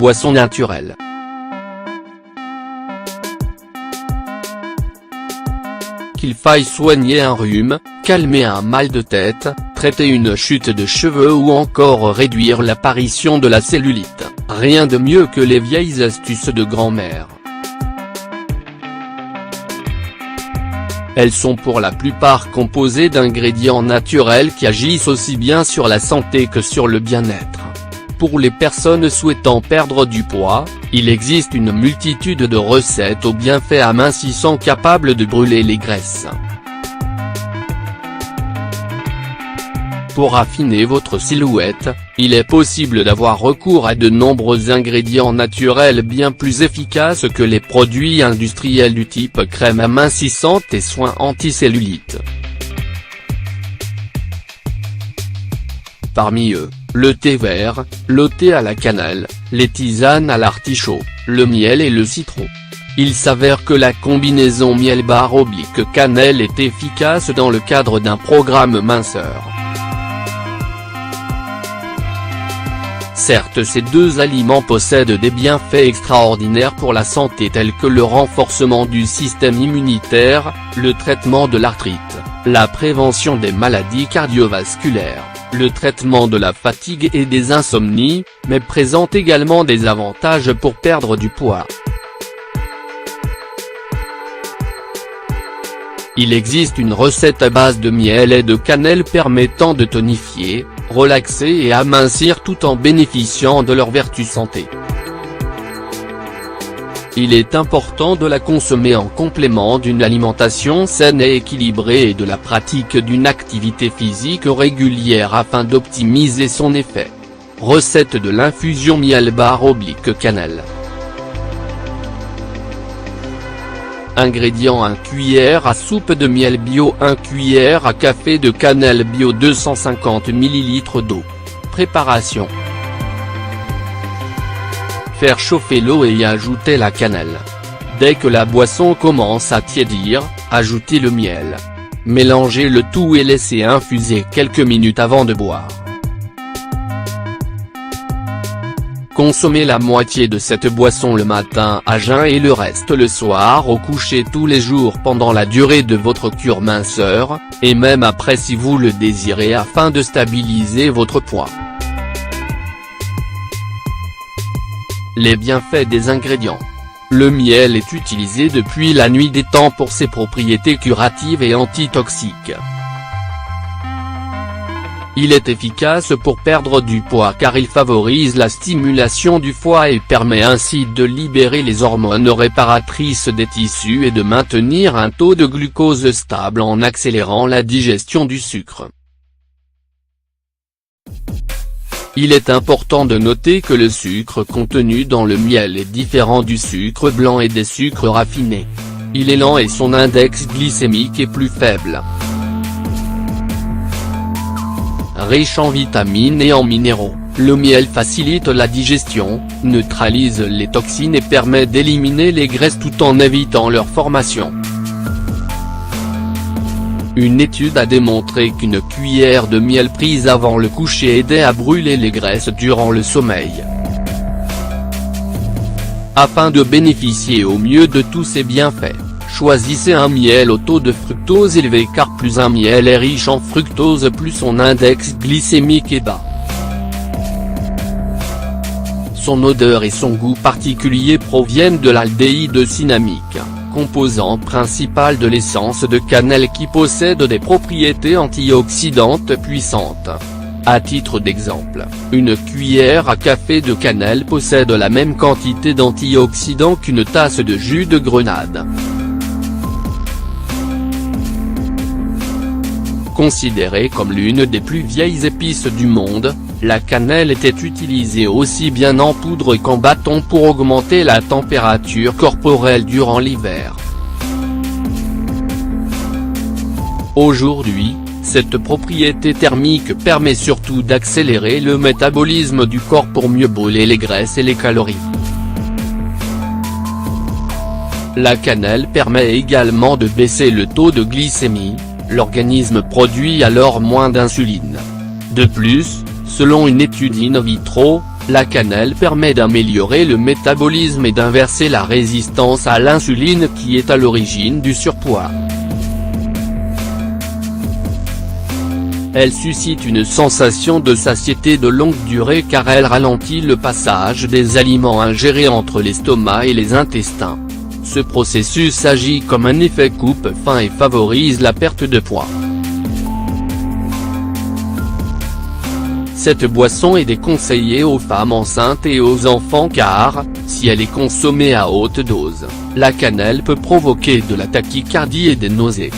boisson naturelle. Qu'il faille soigner un rhume, calmer un mal de tête, traiter une chute de cheveux ou encore réduire l'apparition de la cellulite, rien de mieux que les vieilles astuces de grand-mère. Elles sont pour la plupart composées d'ingrédients naturels qui agissent aussi bien sur la santé que sur le bien-être. Pour les personnes souhaitant perdre du poids, il existe une multitude de recettes aux bienfaits amincissants capables de brûler les graisses. Pour affiner votre silhouette, il est possible d'avoir recours à de nombreux ingrédients naturels bien plus efficaces que les produits industriels du type crème amincissante et soins anticellulite. Parmi eux, le thé vert, le thé à la cannelle, les tisanes à l'artichaut, le miel et le citron. Il s'avère que la combinaison miel/cannelle est efficace dans le cadre d'un programme minceur. Certes, ces deux aliments possèdent des bienfaits extraordinaires pour la santé tels que le renforcement du système immunitaire, le traitement de l'arthrite, la prévention des maladies cardiovasculaires, le traitement de la fatigue et des insomnies, mais présentent également des avantages pour perdre du poids. Il existe une recette à base de miel et de cannelle permettant de tonifier, relaxer et amincir tout en bénéficiant de leurs vertus santé. Il est important de la consommer en complément d'une alimentation saine et équilibrée et de la pratique d'une activité physique régulière afin d'optimiser son effet. Recette de l'infusion miel/cannelle. Ingrédients: 1 cuillère à soupe de miel bio, 1 cuillère à café de cannelle bio, 250 ml d'eau. Préparation: faire chauffer l'eau et y ajouter la cannelle. Dès que la boisson commence à tiédir, ajoutez le miel. Mélangez le tout et laissez infuser quelques minutes avant de boire. Consommez la moitié de cette boisson le matin à jeun et le reste le soir au coucher tous les jours pendant la durée de votre cure minceur, et même après si vous le désirez afin de stabiliser votre poids. Les bienfaits des ingrédients. Le miel est utilisé depuis la nuit des temps pour ses propriétés curatives et antitoxiques. Il est efficace pour perdre du poids car il favorise la stimulation du foie et permet ainsi de libérer les hormones réparatrices des tissus et de maintenir un taux de glucose stable en accélérant la digestion du sucre. Il est important de noter que le sucre contenu dans le miel est différent du sucre blanc et des sucres raffinés. Il est lent et son index glycémique est plus faible. Riche en vitamines et en minéraux, le miel facilite la digestion, neutralise les toxines et permet d'éliminer les graisses tout en évitant leur formation. Une étude a démontré qu'une cuillère de miel prise avant le coucher aidait à brûler les graisses durant le sommeil. Afin de bénéficier au mieux de tous ces bienfaits, choisissez un miel au taux de fructose élevé car plus un miel est riche en fructose plus son index glycémique est bas. Son odeur et son goût particulier proviennent de l'aldéhyde cinnamique, composant principal de l'essence de cannelle qui possède des propriétés antioxydantes puissantes. À titre d'exemple, une cuillère à café de cannelle possède la même quantité d'antioxydants qu'une tasse de jus de grenade. Considérée comme l'une des plus vieilles épices du monde, la cannelle était utilisée aussi bien en poudre qu'en bâton pour augmenter la température corporelle durant l'hiver. Aujourd'hui, cette propriété thermique permet surtout d'accélérer le métabolisme du corps pour mieux brûler les graisses et les calories. La cannelle permet également de baisser le taux de glycémie. L'organisme produit alors moins d'insuline. De plus, selon une étude in vitro, La cannelle permet d'améliorer le métabolisme et d'inverser la résistance à l'insuline qui est à l'origine du surpoids. Elle suscite une sensation de satiété de longue durée car elle ralentit le passage des aliments ingérés entre l'estomac et les intestins. Ce processus agit comme un effet coupe-faim et favorise la perte de poids. Cette boisson est déconseillée aux femmes enceintes et aux enfants car, si elle est consommée à haute dose, la cannelle peut provoquer de la tachycardie et des nausées.